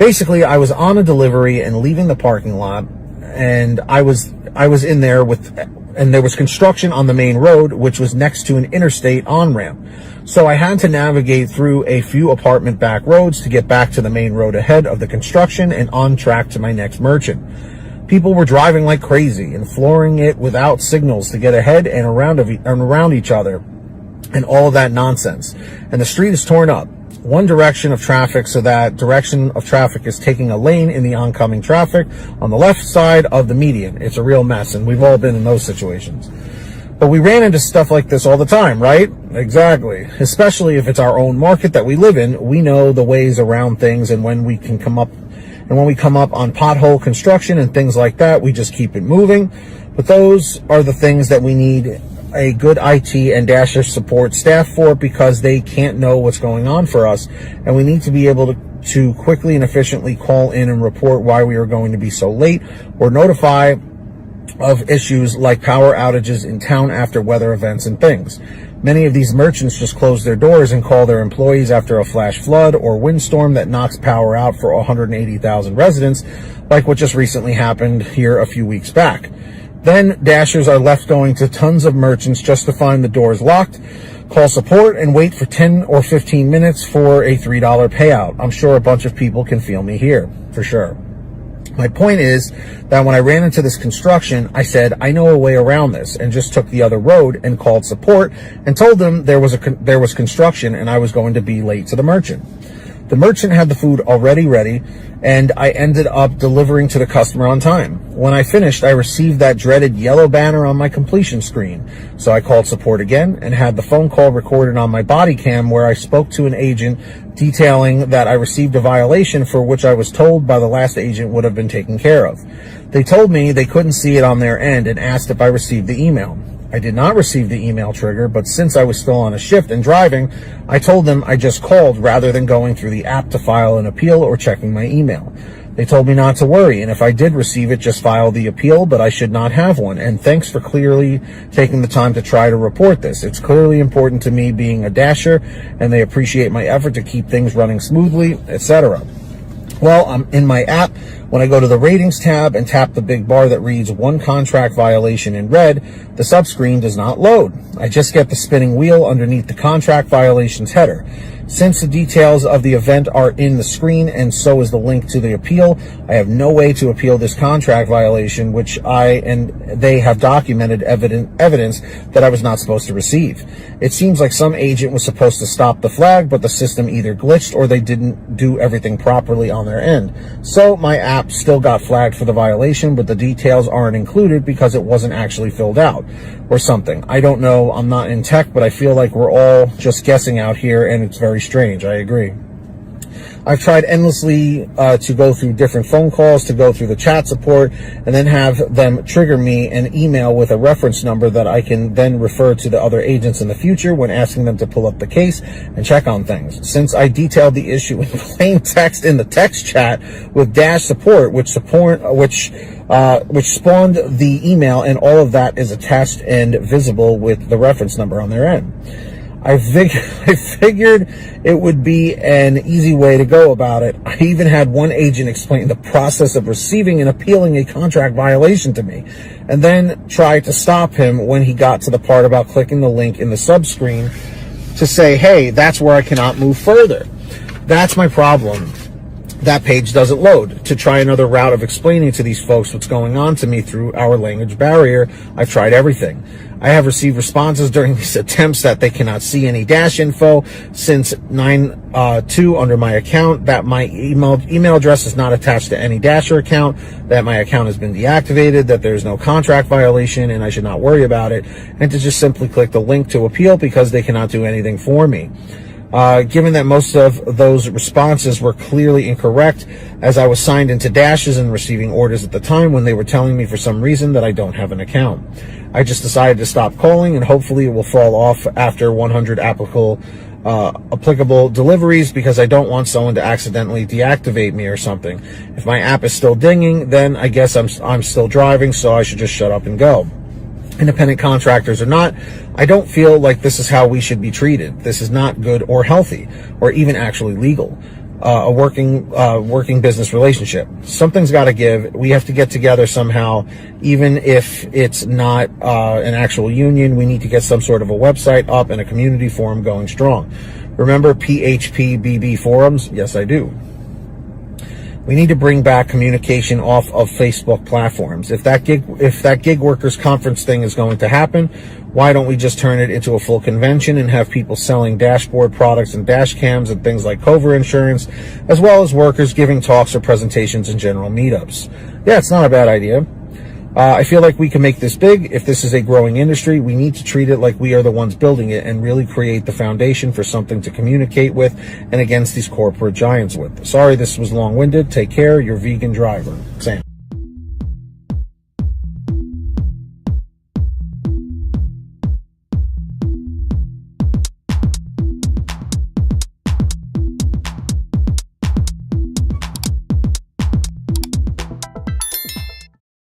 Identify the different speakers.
Speaker 1: Basically, I was on a delivery and leaving the parking lot, and I was in there and there was construction on the main road, which was next to an interstate on-ramp. So I had to navigate through a few apartment back roads to get back to the main road ahead of the construction and on track to my next merchant. People were driving like crazy and flooring it without signals to get ahead and around each other and all of that nonsense. And the street is torn up. One direction of traffic, so that direction of traffic is taking a lane in the oncoming traffic on the left side of the median. It's a real mess, and we've all been in those situations. But we ran into stuff like this all the time, right? Exactly. Especially if it's our own market that we live in, we know the ways around things, and when we come up on pothole construction and things like that, we just keep it moving. But those are the things that we need a good IT and Dasher support staff for, because they can't know what's going on for us, and we need to be able to quickly and efficiently call in and report why we are going to be so late, or notify of issues like power outages in town after weather events and things. Many of these merchants just close their doors and call their employees after a flash flood or windstorm that knocks power out for 180,000 residents, like what just recently happened here a few weeks back. Then Dashers are left going to tons of merchants just to find the doors locked, call support, and wait for 10 or 15 minutes for a $3 payout. I'm sure a bunch of people can feel me here, for sure. My point is that when I ran into this construction, I said, I know a way around this, and just took the other road and called support and told them there was construction and I was going to be late to the merchant. The merchant had the food already ready, and I ended up delivering to the customer on time. When I finished, I received that dreaded yellow banner on my completion screen. So I called support again and had the phone call recorded on my body cam, where I spoke to an agent detailing that I received a violation for which I was told by the last agent would have been taken care of. They told me they couldn't see it on their end and asked if I received the email. I did not receive the email trigger, but since I was still on a shift and driving, I told them I just called rather than going through the app to file an appeal or checking my email. They told me not to worry, and if I did receive it, just file the appeal, but I should not have one. And thanks for clearly taking the time to try to report this. It's clearly important to me being a Dasher, and they appreciate my effort to keep things running smoothly, etc. Well, I'm in my app. When I go to the ratings tab and tap the big bar that reads one contract violation in red, the subscreen does not load. I just get the spinning wheel underneath the contract violations header. Since the details of the event are in the screen and so is the link to the appeal, I have no way to appeal this contract violation, which I and they have documented evidence that I was not supposed to receive. It seems like some agent was supposed to stop the flag, but the system either glitched or they didn't do everything properly on their end. So my app still got flagged for the violation, but the details aren't included because it wasn't actually filled out or something. I don't know. I'm not in tech, but I feel like we're all just guessing out here, and it's very strange. I agree. I've tried endlessly to go through different phone calls, to go through the chat support, and then have them trigger me an email with a reference number that I can then refer to the other agents in the future when asking them to pull up the case and check on things. Since I detailed the issue in plain text in the text chat with Dash support, which spawned the email, and all of that is attached and visible with the reference number on their end. I figured it would be an easy way to go about it. I even had one agent explain the process of receiving and appealing a contract violation to me, and then tried to stop him when he got to the part about clicking the link in the subscreen to say, hey, that's where I cannot move further. That's my problem. That page doesn't load. To try another route of explaining to these folks what's going on to me through our language barrier, I've tried everything. I have received responses during these attempts that they cannot see any Dash info since 9/2 under my account, that my email address is not attached to any Dasher account, that my account has been deactivated, that there's no contract violation and I should not worry about it, and to just simply click the link to appeal because they cannot do anything for me. Given that most of those responses were clearly incorrect, as I was signed into Dashes and receiving orders at the time when they were telling me for some reason that I don't have an account. I just decided to stop calling, and hopefully it will fall off after 100 applicable deliveries, because I don't want someone to accidentally deactivate me or something. If my app is still dinging, then I guess I'm still driving, so I should just shut up and go. Independent contractors or not, I don't feel like this is how we should be treated. This is not good or healthy or even actually legal. a working business relationship. Something's got to give. We have to get together somehow, even if it's not an actual union. We need to get some sort of a website up and a community forum going strong. Remember PHPBB forums? Yes, I do. We need to bring back communication off of Facebook platforms. If that gig workers conference thing is going to happen, why don't we just turn it into a full convention and have people selling dashboard products and dash cams and things like Cover insurance, as well as workers giving talks or presentations and general meetups? Yeah, it's not a bad idea. I feel like we can make this big. If this is a growing industry, we need to treat it like we are the ones building it and really create the foundation for something to communicate with and against these corporate giants with. Sorry, this was long-winded. Take care. Your vegan driver, Sam.